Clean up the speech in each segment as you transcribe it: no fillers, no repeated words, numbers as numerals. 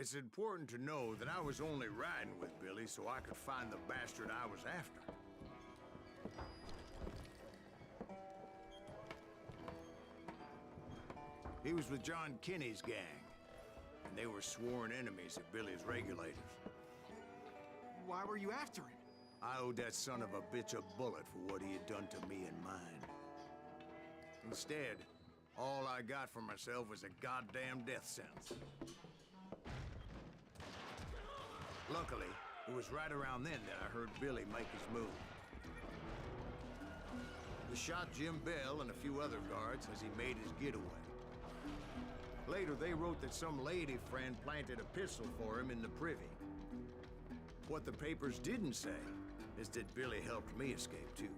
It's important to know that I was only riding with Billy so I could find the bastard I was after. He was with John Kinney's gang, and they were sworn enemies of Billy's regulators. Why were you after him? I owed that son of a bitch a bullet for what he had done to me and mine. Instead, all I got for myself was a goddamn death sentence. Luckily, it was right around then that I heard Billy make his move. He shot Jim Bell and a few other guards as he made his getaway. Later, they wrote that some lady friend planted a pistol for him in the privy. What the papers didn't say is that Billy helped me escape, too.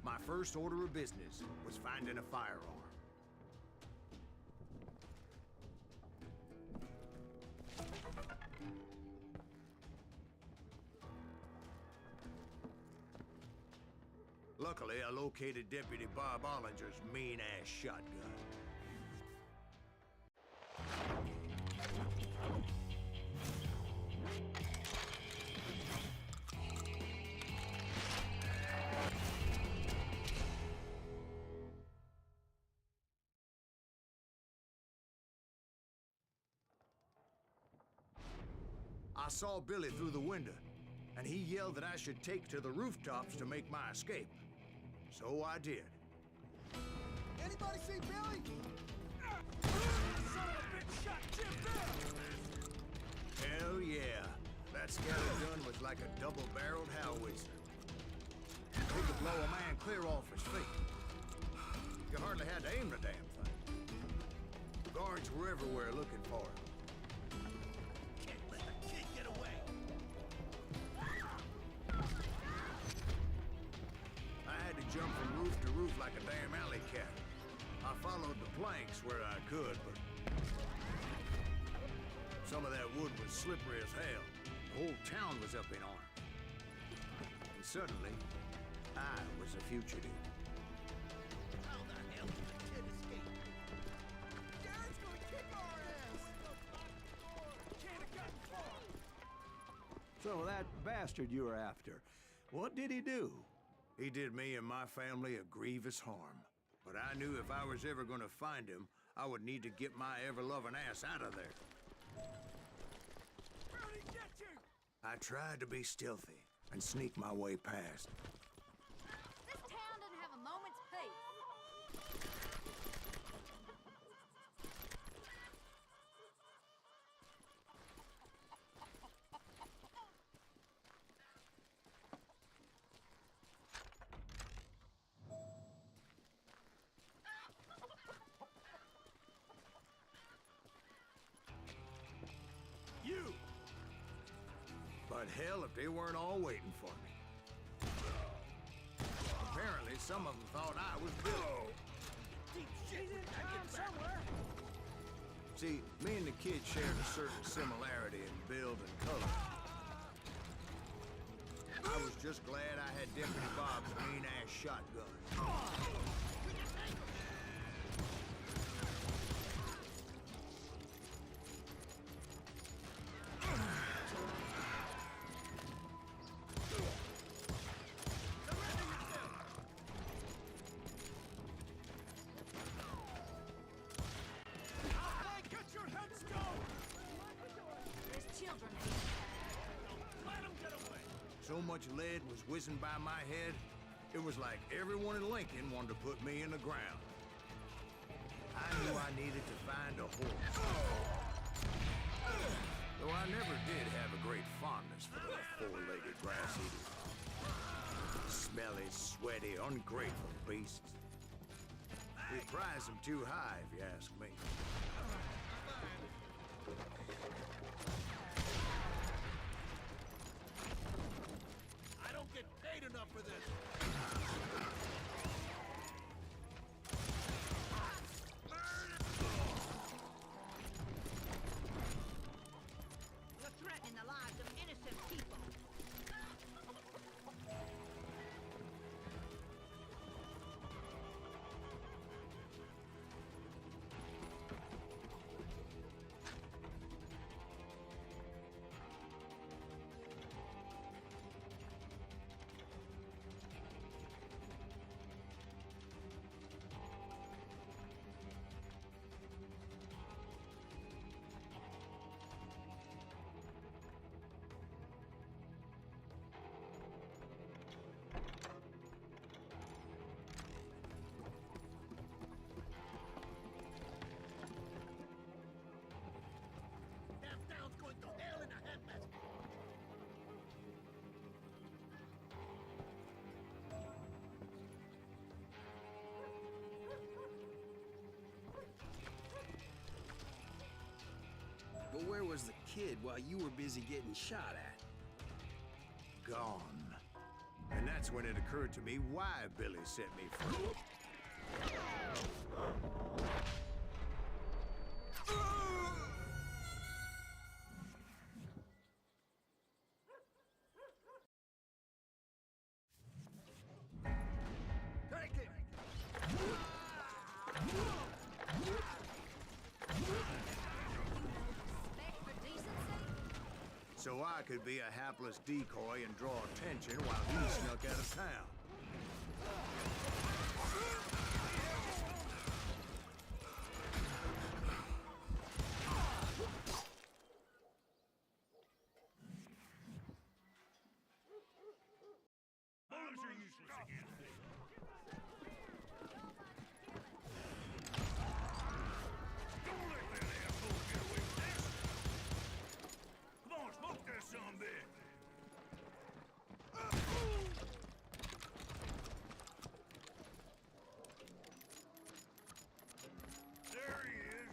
My first order of business was finding a firearm. Luckily, I located Deputy Bob Ollinger's mean-ass shotgun. I saw Billy through the window, and he yelled that I should take to the rooftops to make my escape. So I did. Anybody see Billy? Son of a bitch shot Jim Bell! Hell yeah. That scatter gun was like a double-barreled howitzer. It could blow a man clear off his feet. You hardly had to aim the damn thing. Guards were everywhere looking for him. I had to jump from roof to roof like a damn alley cat. I followed the planks where I could, but some of that wood was slippery as hell. The whole town was up in arms. And suddenly, I was a fugitive. How the hell did the kid escape? Darren's gonna kick our ass! Can't have gotten far! So that bastard you were after, what did he do? He did me and my family a grievous harm. But I knew if I was ever gonna find him, I would need to get my ever-loving ass out of there. Where'd he get you? I tried to be stealthy and sneak my way past. This town doesn't have a moment's peace. You! But hell, if they weren't all waiting for me. Apparently, some of them thought I was Billy. Deep shit! He's in town somewhere! See, me and the kid shared a certain similarity in build and color. I was just glad I had Deputy Bob's mean-ass shotgun. Get your heads go! There's children. Let him get away! So much lead was whizzing by my head, it was like everyone in Lincoln wanted to put me in the ground. I knew I needed to find a horse. Though I never did have a great fondness for those four-legged grass eaters. Smelly, sweaty, ungrateful beasts. We prize them too high, if you ask me. I don't get paid enough for this. You're threatening the lives of innocent people. was the kid while you were busy getting shot at? Gone. And that's when it occurred to me why Billy set me free. Take it! Respect for decency? So I could be a hapless decoy and draw attention while he snuck out of town. Bombs are useless against me. Don't let that asshole get away with this! Come on, smoke that sumbitch! There he is!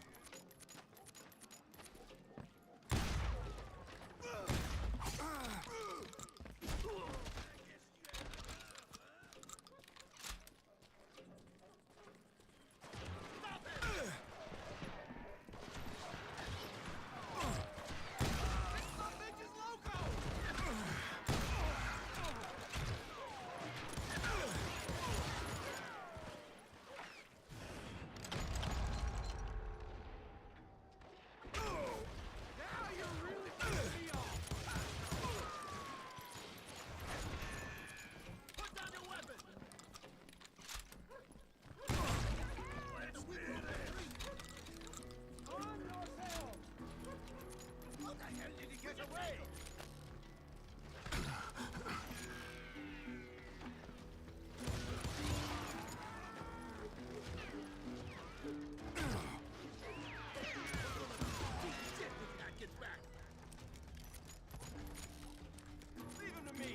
My bitch is loco! Now you're really pissing me off! Put down your weapon! On yourself! How the hell did he get away? Shit, this guy gets back. Leave him to me!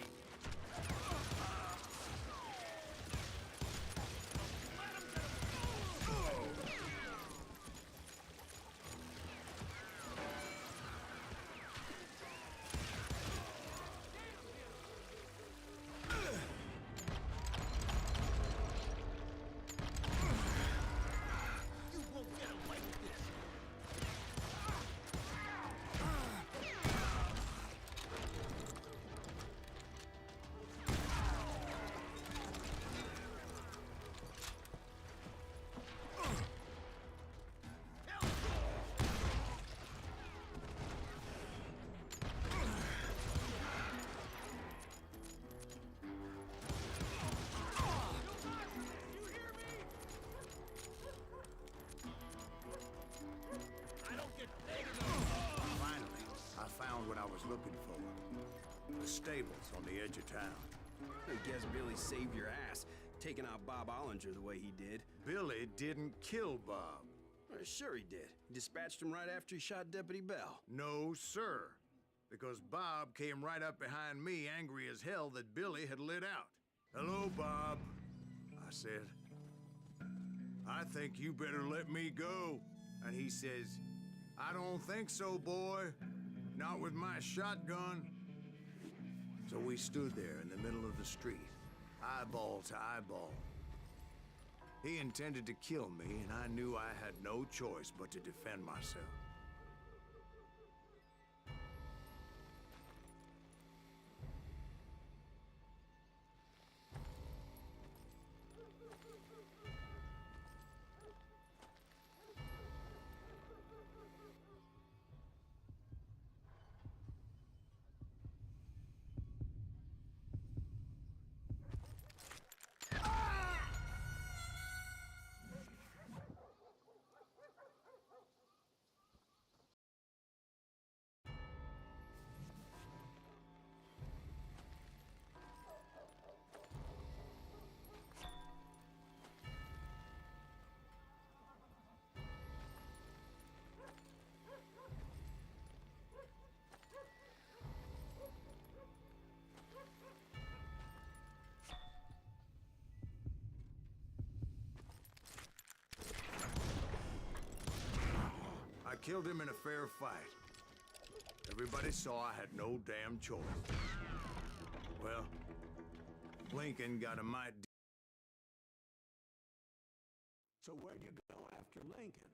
You won't get away with this. I don't get paid enough. Finally, I found what I was looking for. The stables on the edge of town. I guess Billy saved your ass, taking out Bob Ollinger the way he did. Billy didn't kill Bob. Well, sure he did. Dispatched him right after he shot Deputy Bell. No, sir. Because Bob came right up behind me, angry as hell that Billy had lit out. Hello, Bob, I said. I think you better let me go. And he says, I don't think so, boy. Not with my shotgun. So we stood there in the middle of the street, eyeball to eyeball. He intended to kill me, and I knew I had no choice but to defend myself. I killed him in a fair fight. Everybody saw I had no damn choice. Well, Lincoln got a might. So where'd you go after Lincoln?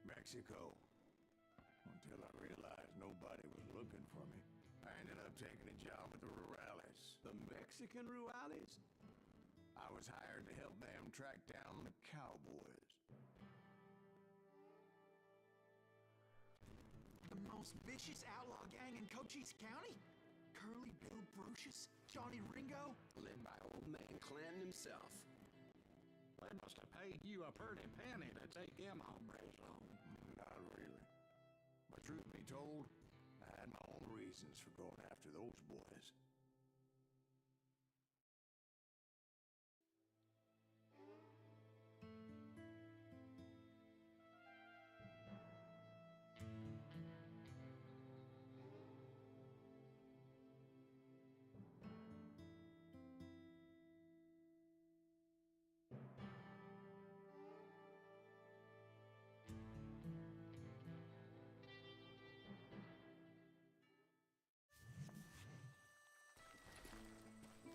Mexico. Until I realized nobody was looking for me. I ended up taking a job at the Rurales. The Mexican Rurales? I was hired to help them track down the cowboys. The most vicious outlaw gang in Cochise County? Curly Bill Brocious? Johnny Ringo? Led by old man Clanton himself. They must have paid you a pretty penny to take him hombres on. Not really. But truth be told, I had my own reasons for going after those boys.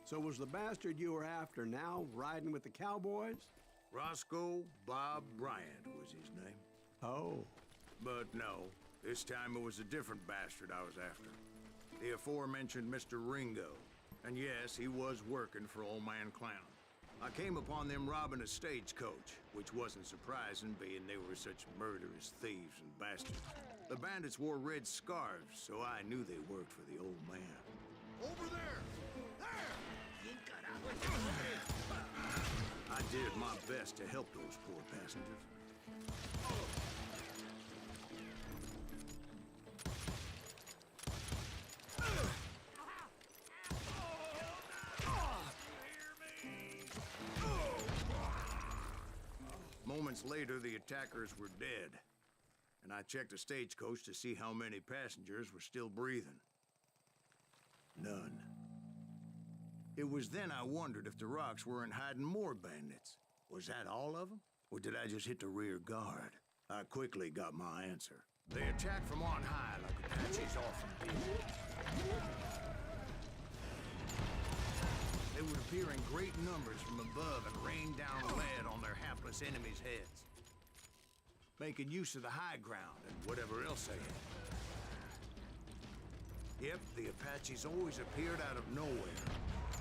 So was the bastard you were after now riding with the cowboys? Roscoe Bob Bryant was his name. Oh. But no, this time it was a different bastard I was after. The aforementioned Mr. Ringo. And yes, he was working for Old Man Clown. I came upon them robbing a stagecoach, which wasn't surprising, being they were such murderous thieves and bastards. The bandits wore red scarves, so I knew they worked for the old man. Over there! There! I did my best to help those poor passengers. Moments later, the attackers were dead, and I checked the stagecoach to see how many passengers were still breathing. None. It was then I wondered if the rocks weren't hiding more bandits. Was that all of them? Or did I just hit the rear guard? I quickly got my answer. They attacked from on high like Apaches often do. They would appear in great numbers from above and rain down lead on their hapless enemies' heads, making use of the high ground and whatever else they had. Yep, the Apaches always appeared out of nowhere,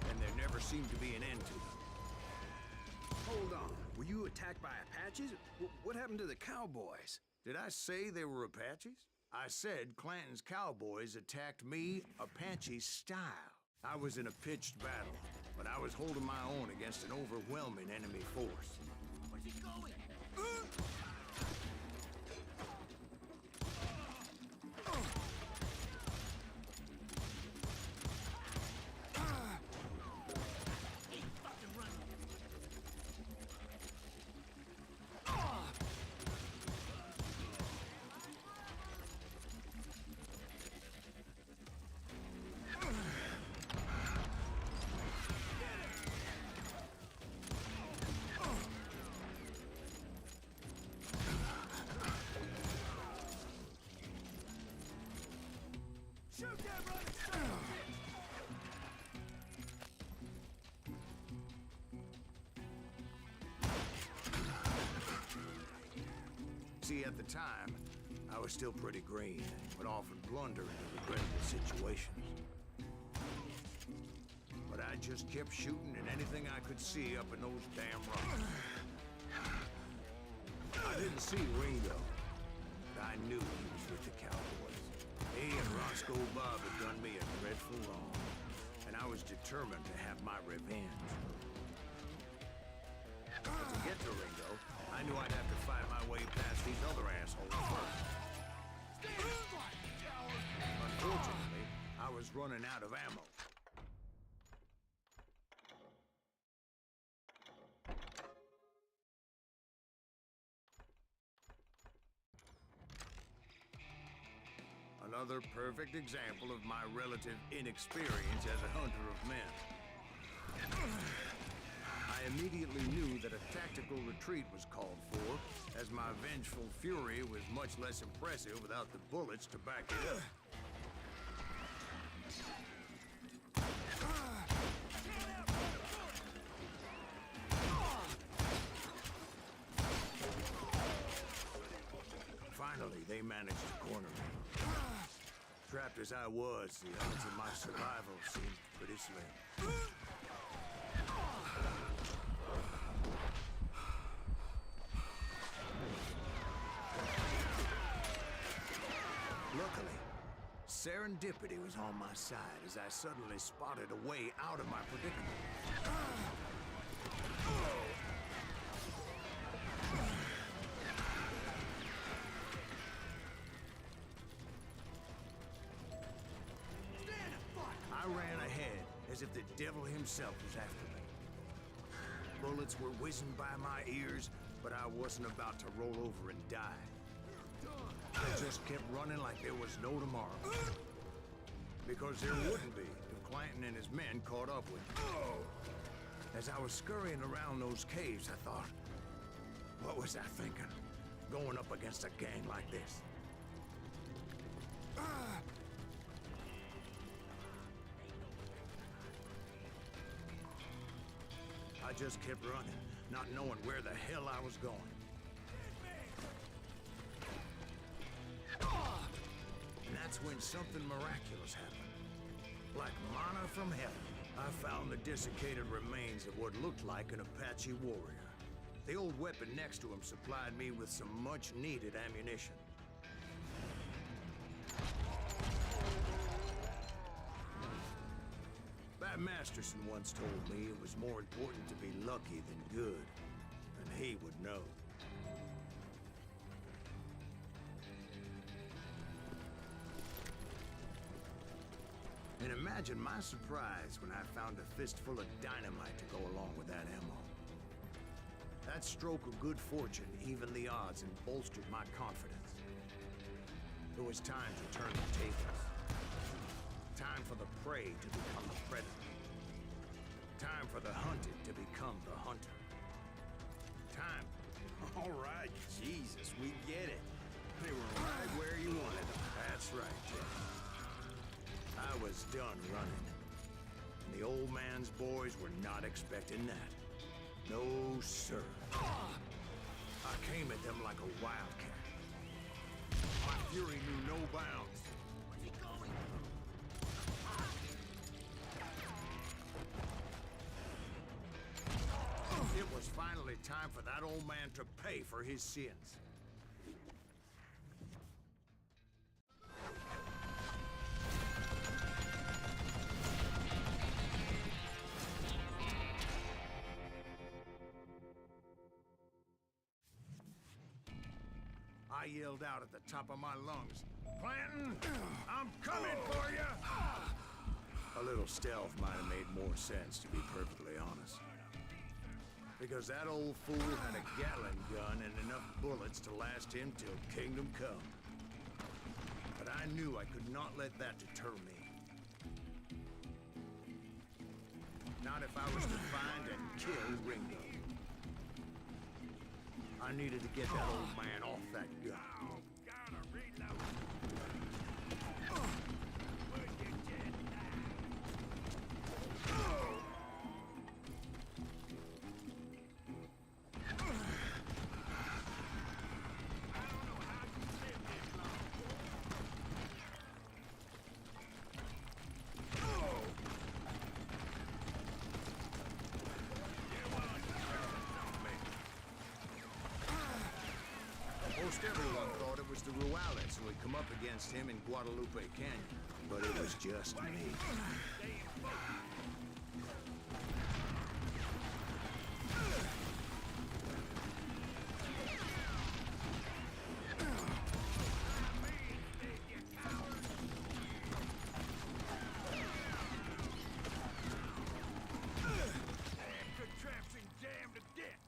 and there never seemed to be an end to them. Hold on. Were you attacked by Apaches? What happened to the cowboys? Did I say they were Apaches? I said Clanton's cowboys attacked me Apache style. I was in a pitched battle, but I was holding my own against an overwhelming enemy force. Where's he going? Shoot that running son! See, at the time, I was still pretty green, but often blunder into regrettable situations. But I just kept shooting at anything I could see up in those damn rocks. I didn't see Ringo, but I knew he was with the cowboys. He and Roscoe Bob had done me a dreadful wrong, and I was determined to have my revenge. But to get to Ringo, I knew I'd have to fight my way past these other assholes first. Unfortunately, I was running out of ammo. Another perfect example of my relative inexperience as a hunter of men. I immediately knew that a tactical retreat was called for, as my vengeful fury was much less impressive without the bullets to back it up. managed to corner me. Trapped as I was, the odds of my survival seemed pretty slim. Luckily, serendipity was on my side as I suddenly spotted a way out of my predicament. I ran ahead as if the devil himself was after me. Bullets were whizzing by my ears, but I wasn't about to roll over and die. I just kept running like there was no tomorrow. Because there wouldn't be if Clanton and his men caught up with me. As I was scurrying around those caves, I thought, what was I thinking? Going up against a gang like this? I just kept running, not knowing where the hell I was going. And that's when something miraculous happened. Like manna from heaven, I found the desiccated remains of what looked like an Apache warrior. The old weapon next to him supplied me with some much-needed ammunition. Bat Masterson once told me it was more important to be lucky than good, and he would know. And imagine my surprise when I found a fistful of dynamite to go along with that ammo. That stroke of good fortune evened the odds and bolstered my confidence. It was time to turn the tables. Time for the prey to become the predator. Time for the hunted to become the hunter. Time. All right, Jesus, we get it. They were right where you wanted them. That's right, Jeff. I was done running. And the old man's boys were not expecting that. No, sir. I came at them like a wildcat. My fury knew no bounds. Where's he going? It was finally time for that old man to pay for his sins. I yelled out at the top of my lungs, "Clanton, I'm coming for you!" A little stealth might have made more sense, to be perfectly honest. Because that old fool had a Gatling gun and enough bullets to last him till kingdom come. But I knew I could not let that deter me. Not if I was to find and kill Ringo. I needed to get that old man off that gun. Oh, gotta reload. Would you just I don't know how you lived this long. Most everyone thought it was the Ruales who had come up against him in Guadalupe Canyon, but it was just me. Contraption jammed to death.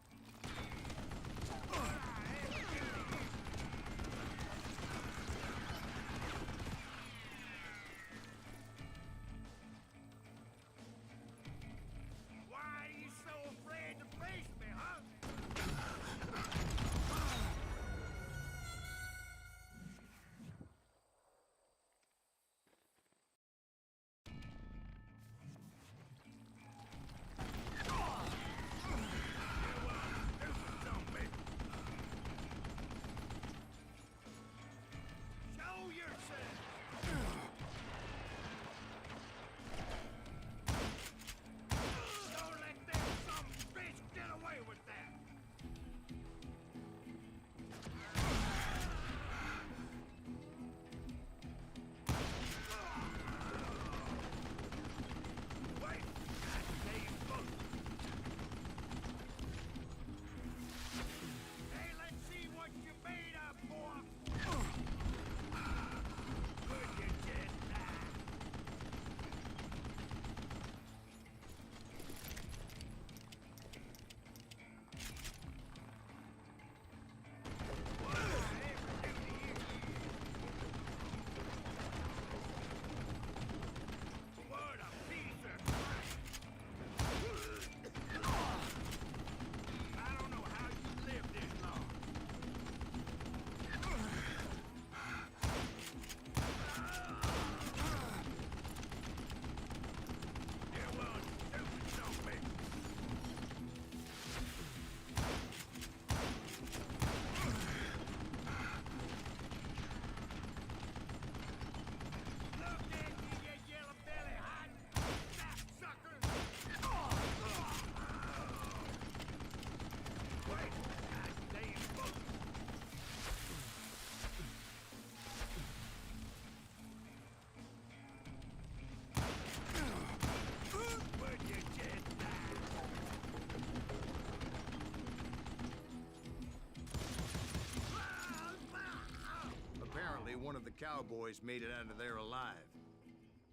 one of the cowboys made it out of there alive,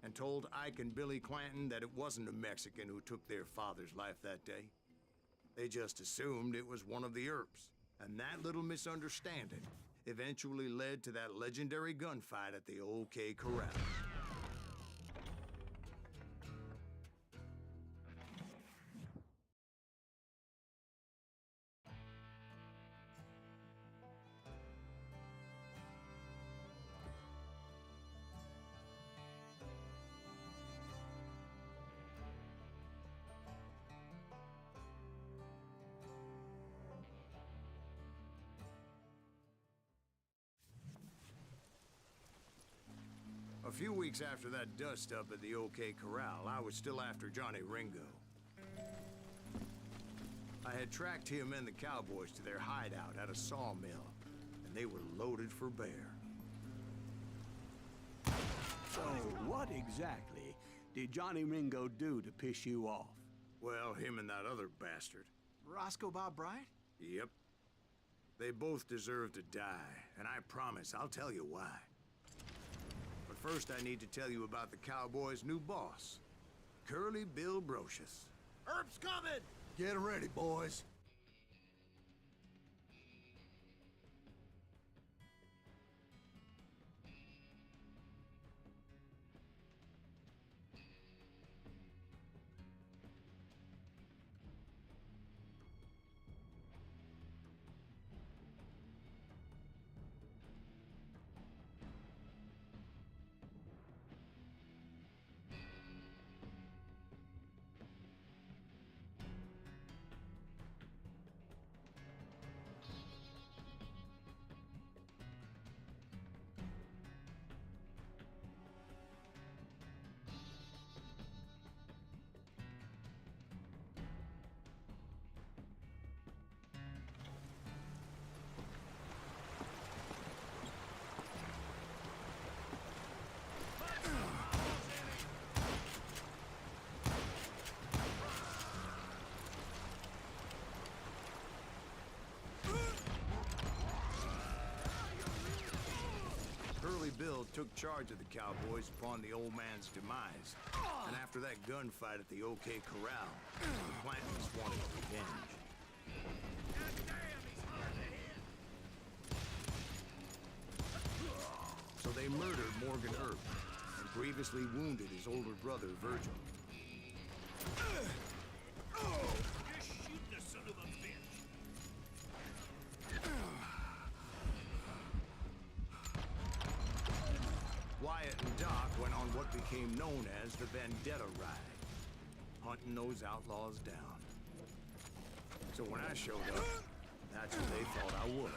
and told Ike and Billy Clanton that it wasn't a Mexican who took their father's life that day. They just assumed it was one of the Earps, and that little misunderstanding eventually led to that legendary gunfight at the OK Corral. A few weeks after that dust-up at the OK Corral, I was still after Johnny Ringo. I had tracked him and the cowboys to their hideout at a sawmill, and they were loaded for bear. So, what exactly did Johnny Ringo do to piss you off? Well, him and that other bastard. Roscoe Bob Bryant? Yep. They both deserve to die, and I promise I'll tell you why. But first, I need to tell you about the Cowboys' new boss, Curly Bill Brocious. Herb's coming! Get ready, boys. Bill took charge of the Cowboys upon the old man's demise. And after that gunfight at the OK Corral, the Clantons wanted revenge. So they murdered Morgan Earp and grievously wounded his older brother, Virgil. Just shoot the son of a bitch! Wyatt and Doc went on what became known as the Vendetta Ride, hunting those outlaws down. So when I showed up, that's what they thought I was.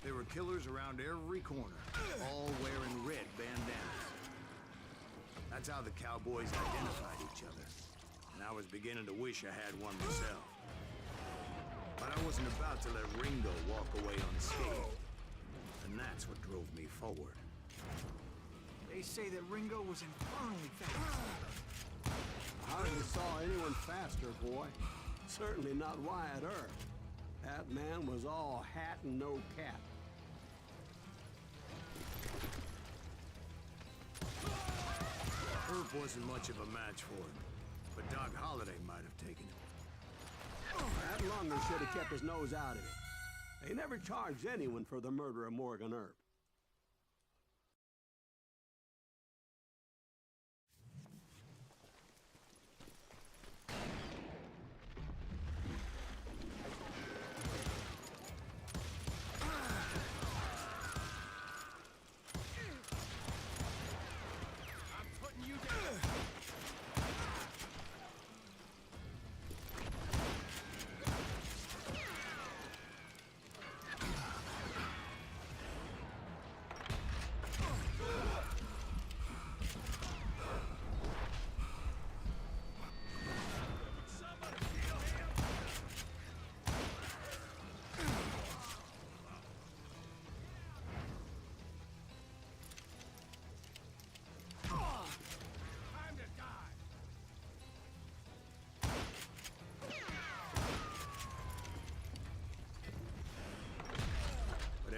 There were killers around every corner, all wearing red bandanas. That's how the Cowboys identified each other. And I was beginning to wish I had one myself. But I wasn't about to let Ringo walk away unscathed. And that's what drove me forward. They say that Ringo was infernally fast. I hardly saw anyone faster, boy. Certainly not Wyatt Earp. That man was all hat and no cap. Earp wasn't much of a match for him, but Doc Holliday might have taken him. That Lunger should have kept his nose out of it. They never charged anyone for the murder of Morgan Earp.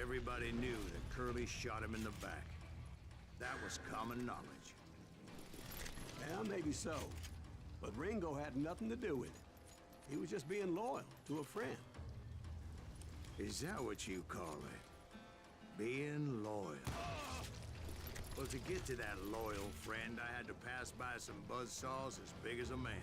everybody knew that Curly shot him in the back. That was common knowledge. Yeah, maybe so. But Ringo had nothing to do with it. He was just being loyal to a friend. Is that what you call it? Being loyal? Well, to get to that loyal friend, I had to pass by some buzzsaws as big as a man.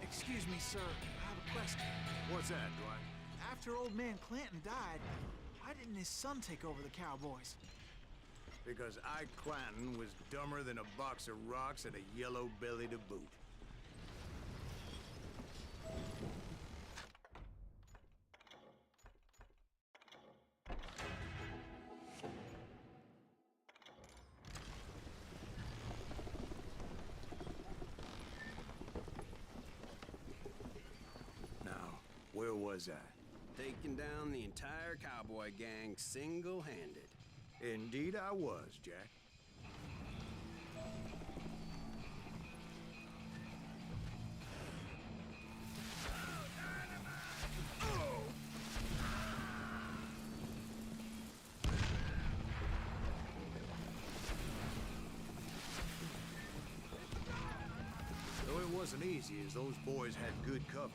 Excuse me, sir. I have a question. What's that, Dwight? After old man Clanton died, why didn't his son take over the Cowboys? Because Ike Clanton was dumber than a box of rocks and a yellow belly to boot. Now, where was I? Taking down the entire cowboy gang single-handed. Indeed I was, Jack. Though it wasn't easy, as those boys had good cover.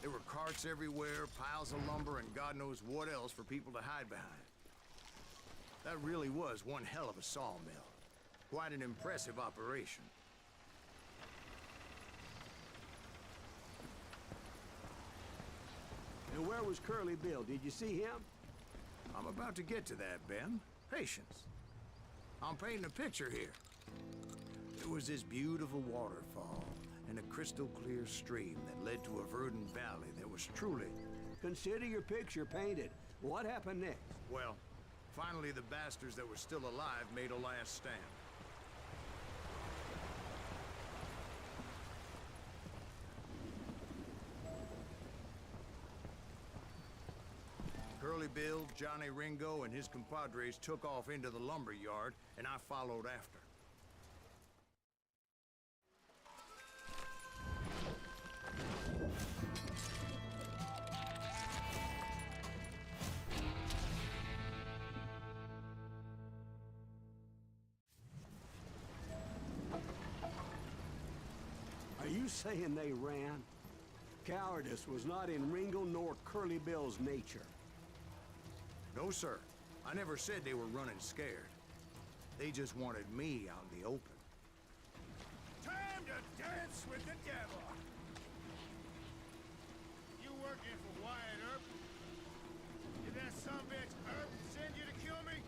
There were carts everywhere, piles of lumber, and God knows what else for people to hide behind. That really was one hell of a sawmill. Quite an impressive operation. And where was Curly Bill? Did you see him? I'm about to get to that, Ben. Patience. I'm painting a picture here. There was this beautiful waterfall and a crystal clear stream that led to a verdant valley that was truly... Consider your picture painted. What happened next? Well, finally the bastards that were still alive made a last stand. Curly Bill, Johnny Ringo, and his compadres took off into the lumber yard, and I followed after. Are you saying they ran? Cowardice was not in Ringo nor Curly Bill's nature. No, sir. I never said they were running scared. They just wanted me out in the open. Time to dance with the devil! You working for Wyatt Earp? Did that sumbitch Earp send you to kill me?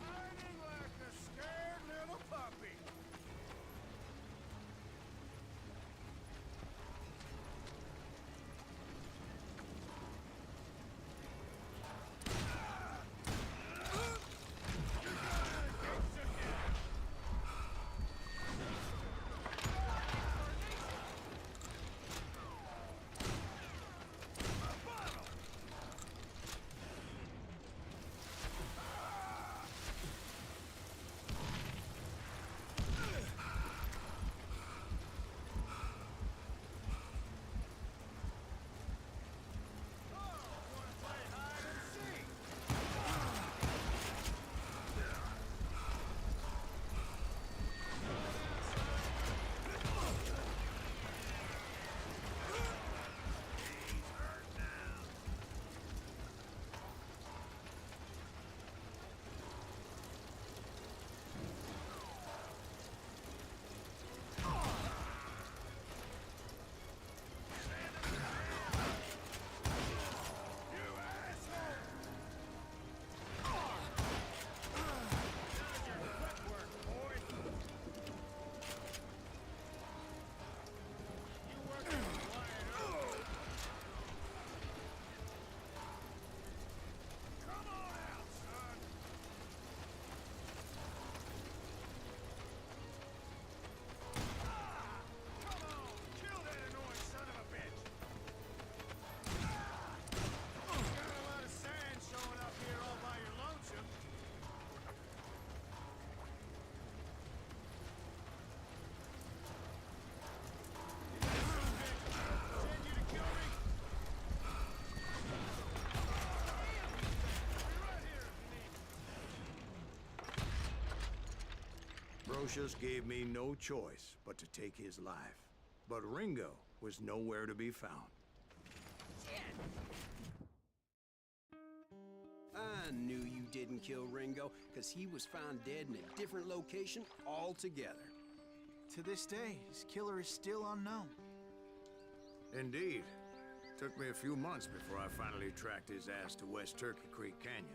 Hiding like a scared little puppy. Brocious gave me no choice but to take his life. But Ringo was nowhere to be found. I knew you didn't kill Ringo, because he was found dead in a different location altogether. To this day, his killer is still unknown. Indeed. Took me a few months before I finally tracked his ass to West Turkey Creek Canyon.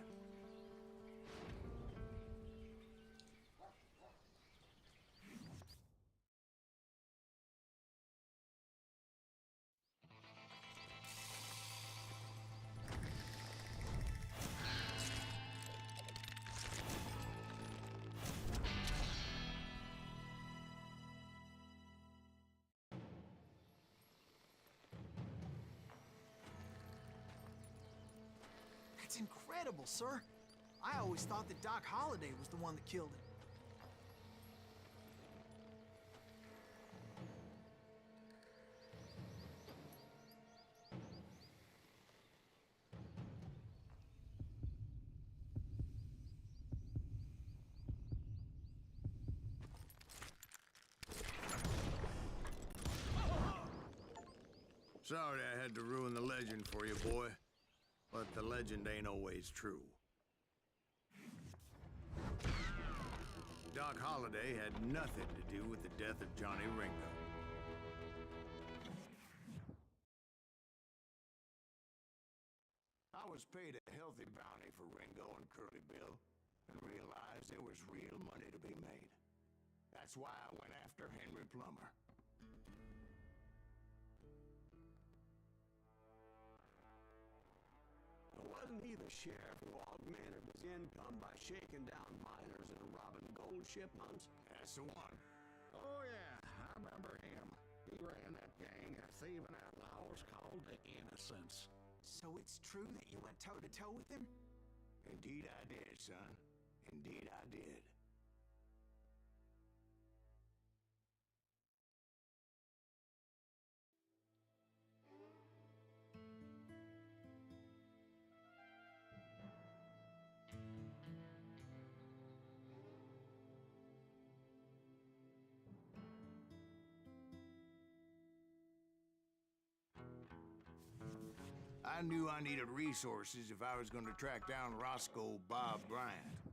That's incredible, sir. I always thought that Doc Holliday was the one that killed him. Sorry I had to ruin the legend for you, boy. But the legend ain't always true. Doc Holliday had nothing to do with the death of Johnny Ringo. I was paid a healthy bounty for Ringo and Curly Bill, and realized there was real money to be made. That's why I went after Henry Plummer. Wasn't he the sheriff who augmented his income by shaking down miners and robbing gold shipments? That's the one. Oh, yeah, I remember him. He ran that gang of thieving outlaws called the Innocents. So it's true that you went toe-to-toe with him? Indeed I did, son. Indeed I did. I knew I needed resources if I was going to track down Roscoe Bob Bryant.